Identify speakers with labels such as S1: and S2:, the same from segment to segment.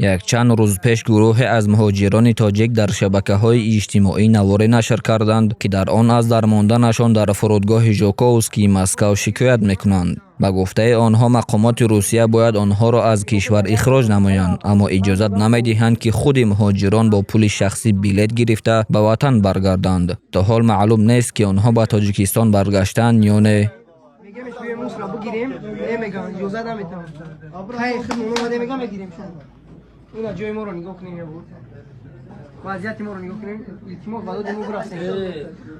S1: یک چند روز پیش گروه از مهاجران تاجیک در شبکه‌های اجتماعی نواری نشر کردند که در آن از درماندنشان در فرودگاه ژوکووسکی مسکو شکایت میکنند. با گفته آنها مقامات روسیه باید آنها را از کشور اخراج نمایند، اما اجازت نمیدهند که خود مهاجران با پول شخصی بلیط گرفته به وطن برگردند. تا حال معلوم نیست که آنها به تاجیکستان برگشتند یا نه.
S2: اینا جای ما رو نگاه کنیم یا بود وضعیت ما رو نگاه کنیم التماس بعد دمو برسیم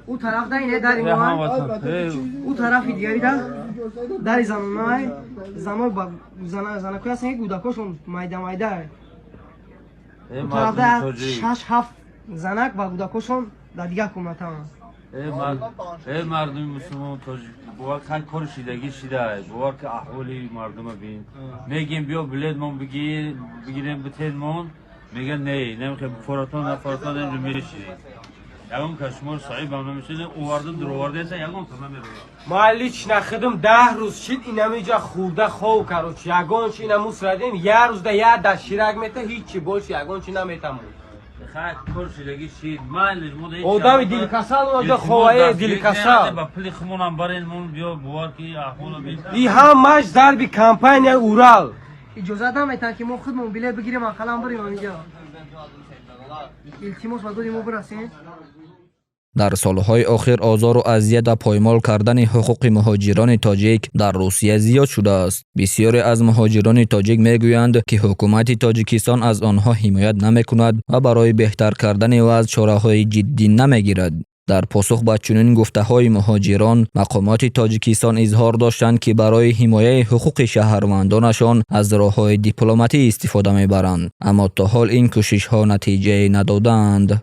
S2: اون طرف دا اینه در ما اون طرف دیگری دا در زنای با زنکوی هستن گودکاشون مایده اون طرف دا 6-7 زنک با گودکاشون در دیگه حکومت هم
S3: مردم مسلمان باور خیلی کار شیدگی شده باور که احوالی مردم بین میگیم بیا بلد من بگیریم بتید من میگن نه نمیخواه فراتان نمیشه میرشید یکم کشمار صحیح با نمیشه اووردن در اوورده هستن یکم تمام میرونه
S2: ما لیچ نخدم 10 روز شد این نمیجا خورده خواه کروچ یگان چی نموس ردیم یه روز ده یه دست شیرک میته هیچی باش یگان چی نمیتم
S3: خیلی کار شیدگی شید من
S2: آدم دیلکسال اومده خواه دیلکسال
S3: با پلی خمونم برین من بیا بوار که احوالا بین
S2: این هم مش در بی کمپین اورال اجازه نمیتن که ما خودمون بلیط بگیریم اقلا بریم اینجا التماس با دادیم برسیم.
S1: در سالهای آخر آزار و اذیت و پایمال کردن حقوق مهاجران تاجیک در روسیه زیاد شده است. بسیاری از مهاجران تاجیک میگویند که حکومت تاجیکستان از آنها حمایت نمیکند و برای بهتر کردن وضع چاره‌های جدی نمیگیرد. در پاسخ به چنین گفته‌های مهاجران، مقامات تاجیکستان اظهار داشتند که برای حمایت حقوق شهروندانشان از راه‌های دیپلماتی استفاده می‌برند، اما تا حال این کوشش‌ها نتیجه ندادند.